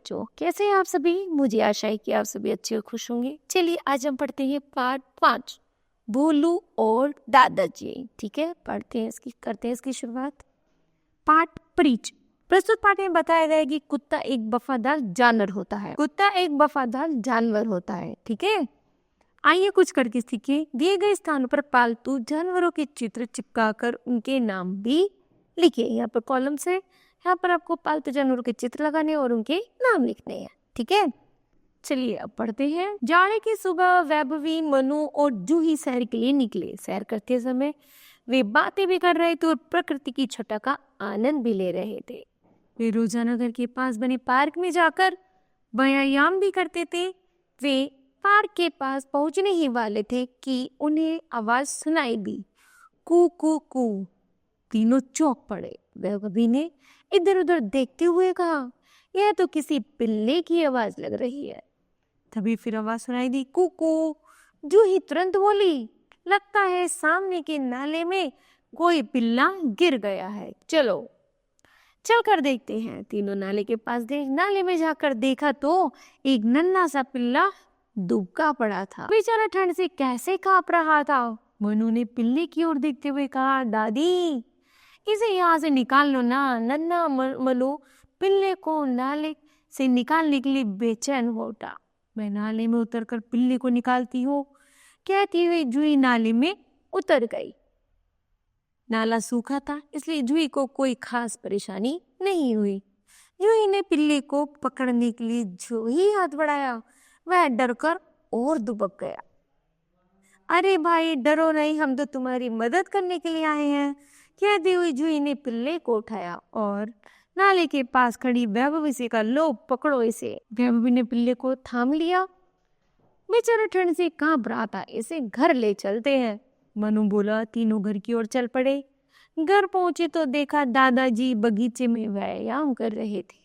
बच्चों, कैसे हैं आप सभी? मुझे आशा है कि आप सभी अच्छे और खुश होंगे। चलिए आज हम पढ़ते हैं पार्ट 5, भोलू और दादाजी। ठीक है, करते हैं इसकी शुरुआत। Part preach. प्रस्तुत पाठ में बताया गया है कि कुत्ता एक वफादार जानवर होता है। ठीक है, आइए कुछ करके सीखें। दिए गए स्थानों पर पालतू जानवरों के चित्र चिपकाकर उनके नाम भी लिखिए। यहाँ पर कॉलम से यहाँ पर आपको पालतू जानवरों के चित्र लगाने और उनके नाम लिखने हैं। ठीक है, चलिए अब पढ़ते हैं। जाड़े की सुबह वैभवी, मनु और जूही सैर के लिए निकले। सैर करते समय वे बातें भी कर रहे थे और प्रकृति की छटा का आनंद भी ले रहे थे। वे रोजाना घर के पास बने पार्क में जाकर व्यायाम भी करते थे। वे पार्क के पास पहुंचने ही वाले थे कि उन्हें आवाज सुनाई दी, कू कू कू। तीनों चौंक पड़े। वैभवी ने इधर उधर देखते हुए कहा, यह तो किसी पिल्ले की आवाज लग रही है। तभी फिर आवाज सुनाई दी, कू। जूही तुरंत बोली, लगता है सामने के नाले में कोई पिल्ला गिर गया है। चलो चल कर देखते हैं। तीनों नाले में जाकर देखा तो एक नन्हा सा पिल्ला दुबका पड़ा था। बेचारा ठंड से कैसे कांप रहा था। मनु ने पिल्ले की ओर देखते हुए कहा, दादी इसे यहाँ से निकाल लो ना। नन्हा मनु पिल्ले को नाले से निकालने के लिए बेचैन हो उठा। मैं नाले में उतरकर पिल्ले को निकालती हूँ, कहती हुई जूही नाले में उतर गई। नाला सूखा था, इसलिए जूही को कोई खास परेशानी नहीं हुई। जूही ने पिल्ले को पकड़ने के लिए जो ही हाथ बढ़ाया, वह डरकर और दुबक गया। अरे भाई डरो नहीं, हम तो तुम्हारी मदद करने के लिए आए हैं, कहती हुई जूही ने पिल्ले को उठाया और नाले के पास खड़ी वैभवी से कहा, लो पकड़ो इसे। वैभवी ने पिल्ले को थाम लिया। बेचारा ठंड से कांप रहा था, इसे घर ले चलते हैं, मनु बोला। तीनों घर की ओर चल पड़े। घर पहुंचे तो देखा दादाजी बगीचे में व्यायाम कर रहे थे।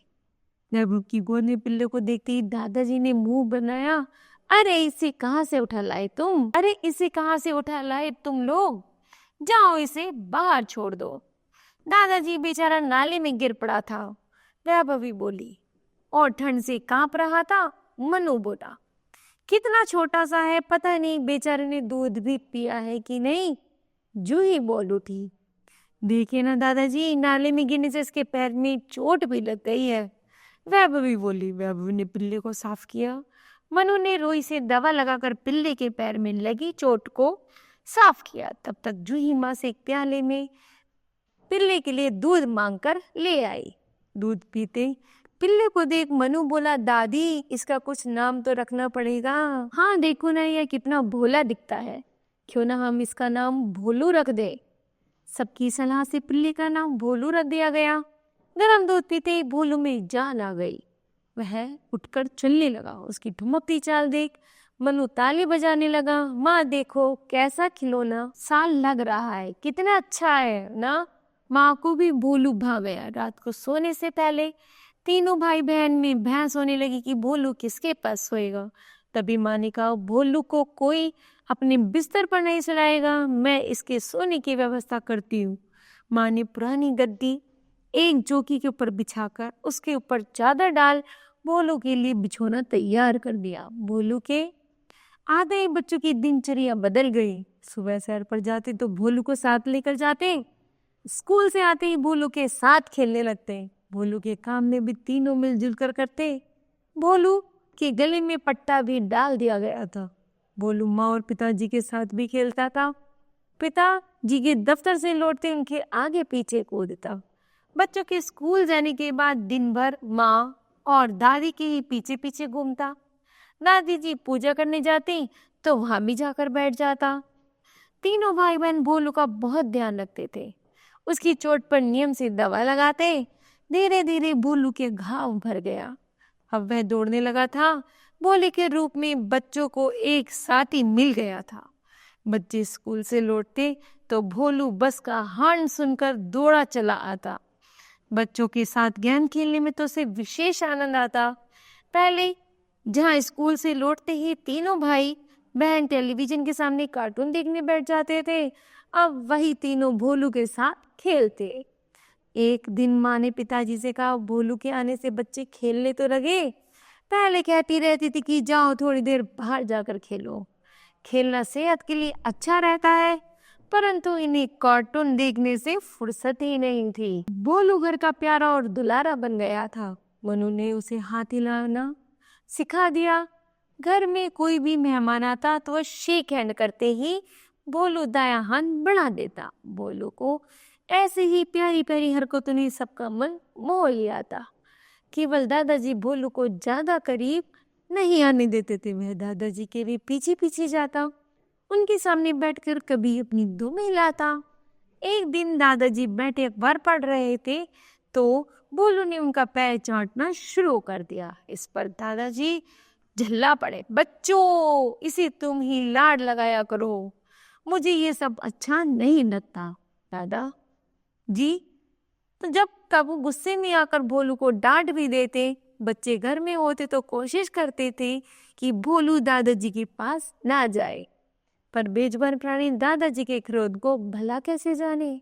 वैभव की गोद में पिल्ले को देखते ही दादाजी ने मुंह बनाया, अरे इसे कहाँ से उठा लाए तुम लोग? जाओ इसे बाहर छोड़ दो। दादाजी बेचारा नाले में गिर पड़ा था, वैभवी बोली, और ठंड से कांप रहा था। मनु बोला, कितना छोटा सा है, पता नहीं बेचारे ने दूध भी पिया है कि नहीं। जूही बोल उठी, देखिए ना दादाजी, नाले में गिरने से इसके पैर में चोट भी लग गई है। वैभवी बोली। वैभवी ने पिल्ले को साफ किया। मनु ने रुई से दवा लगाकर पिल्ले के पैर में लगी चोट को साफ किया। तब तक जूही माँ से एक प्याले में पिल्ले के लिए दूध मांगकर ले आई। दूध पीते पिल्ले को देख मनु बोला, दादी इसका कुछ नाम तो रखना पड़ेगा। हाँ देखो ना, यह कितना भोला दिखता है, क्यों ना हम इसका नाम भोलू रख दे। सबकी सलाह से पिल्ले का नाम भोलू रख दिया गया। गरम दूध पीते ही भोलू में जान आ गई। वह उठकर चलने लगा। उसकी ठुमकती चाल देख मनु ताली बजाने लगा। माँ देखो कैसा खिलौना सा लग रहा है, कितना अच्छा है ना। माँ को भी भोलू भा गया। रात को सोने से पहले तीनों भाई बहन में बहस होने लगी कि भोलू किसके पास सोएगा। तभी माँ ने कहा, भोलू को कोई अपने बिस्तर पर नहीं सुलाएगा, मैं इसके सोने की व्यवस्था करती हूँ। माँ ने पुरानी गद्दी एक चौकी के ऊपर बिछाकर उसके ऊपर चादर डाल भोलू के लिए बिछोना तैयार कर दिया। भोलू के आधे ही बच्चों की दिनचर्या बदल गई। सुबह सैर पर जाते तो भोलू को साथ लेकर जाते, स्कूल से आते ही भोलू के साथ खेलने लगते। भोलू के काम में भी तीनों मिलजुल कर करते। भोलू के गले में पट्टा भी डाल दिया गया था। भोलू माँ और पिताजी के साथ भी खेलता था। पिताजी के दफ्तर से लौटते उनके आगे पीछे कूदता। बच्चों के स्कूल जाने के बाद दिन भर माँ और दादी के ही पीछे पीछे घूमता। दादी जी पूजा करने जाती तो वहां भी जाकर बैठ जाता। तीनों भाई बहन भोलू का बहुत ध्यान रखते थे। उसकी चोट पर नियम से दवा लगाते। धीरे धीरे भोलू के घाव भर गया। अब वह दौड़ने लगा था। भोले के रूप में बच्चों को एक साथी मिल गया था। बच्चे स्कूल से लौटते तो भोलू बस का हॉर्न सुनकर दौड़ा चला आता। बच्चों के साथ गेम खेलने में तो उसे विशेष आनंद आता। पहले जहाँ स्कूल से लौटते ही तीनों भाई बहन टेलीविजन के सामने कार्टून देखने बैठ जाते थे, अब वही तीनों भोलू के साथ खेलते। एक दिन माँ ने पिताजी से कहा, भोलू के आने से बच्चे खेलने तो लगे। पहले कहती रहती थी कि जाओ थोड़ी देर बाहर जाकर खेलो, खेलना सेहत के लिए अच्छा रहता है, परंतु इन्हें कार्टून देखने से फुर्सत ही नहीं थी। भोलू घर का प्यारा और दुलारा बन गया था। मनु ने उसे हाथ हिलाना सिखा दिया। घर में कोई भी मेहमान आता तो वह शेक हैंड करते ही भोलू दायां हाथ बढ़ा देता। भोलू को ऐसे ही प्यारी प्यारी हरकतों ने सबका मन मोह लिया था। केवल दादाजी भोलू को ज्यादा करीब नहीं आने देते थे। वह दादाजी के भी पीछे पीछे जाता, उनके सामने बैठकर कभी अपनी दुम हिलाता। एक दिन दादाजी बैठे अखबार पढ़ रहे थे तो भोलू ने उनका पैर चाटना शुरू कर दिया। इस पर दादाजी झल्ला पड़े, बच्चों इसे तुम ही लाड लगाया करो, मुझे ये सब अच्छा नहीं लगता। दादा जी तो जब तब वो गुस्से में आकर भोलू को डांट भी देते। बच्चे घर में होते तो कोशिश करते थे कि भोलू दादाजी के पास ना जाए, पर बेजुबान प्राणी दादाजी के क्रोध को भला कैसे जाने।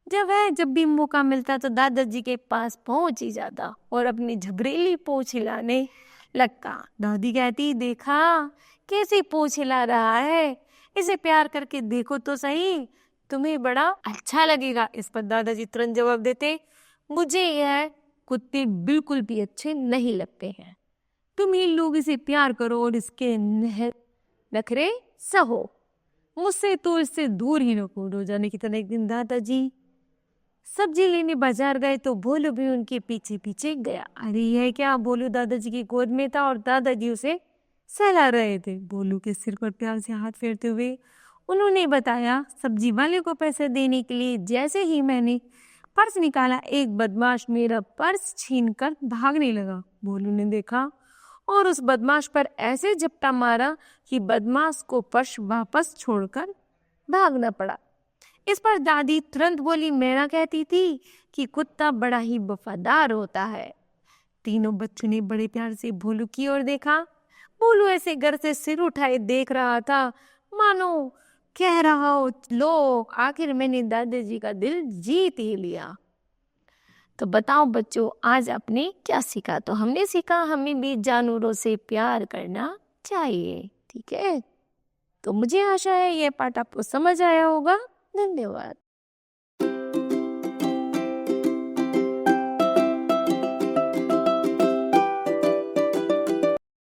जब भी मौका मिलता तो दादाजी के पास पहुंच ही जाता और अपनी झबरीली पूंछ हिलाने लगता। दादी कहती, देखा कैसे पूंछ हिला रहा है, इसे प्यार करके देखो तो सही, तुम्हें बड़ा अच्छा लगेगा। इस पर दादाजी तुरंत जवाब देते, मुझे यह कुत्ते बिल्कुल भी अच्छे नहीं लगते हैं, तुम ही लोग इसे प्यार करो और इसके नखरे सहो, मुझसे तो इससे दूर ही न हो जाने की तरह। एक दिन दादाजी सब्जी लेने बाजार गए तो भोलू भी उनके पीछे पीछे गया। अरे यह क्या, भोलू दादाजी की गोद में था और दादाजी उसे सहला रहे थे। भोलू के सिर पर प्यार से हाथ फेरते हुए उन्होंने बताया, सब्जी वाले को पैसे देने के लिए जैसे ही मैंने पर्स निकाला, एक बदमाश मेरा पर्स छीनकर भागने लगा। भोलू ने देखा और उस बदमाश पर ऐसे झपटा मारा कि बदमाश को पर्स वापस छोड़कर भागना पड़ा। इस पर दादी तुरंत बोली, मेरा कहती थी कि कुत्ता बड़ा ही वफादार होता है। तीनों बच्चों ने बड़े प्यार से भोलू की ओर देखा। भोलू ऐसे घर से सिर उठाए देख रहा था मानो कह रहा हो, लो आखिर मैंने दादाजी का दिल जीत ही लिया। तो बताओ बच्चों, आज आपने क्या सीखा? तो हमने सीखा हमें भी जानवरों से प्यार करना चाहिए। ठीक है, तो मुझे आशा है यह पाठ आपको समझ आया होगा। धन्यवाद।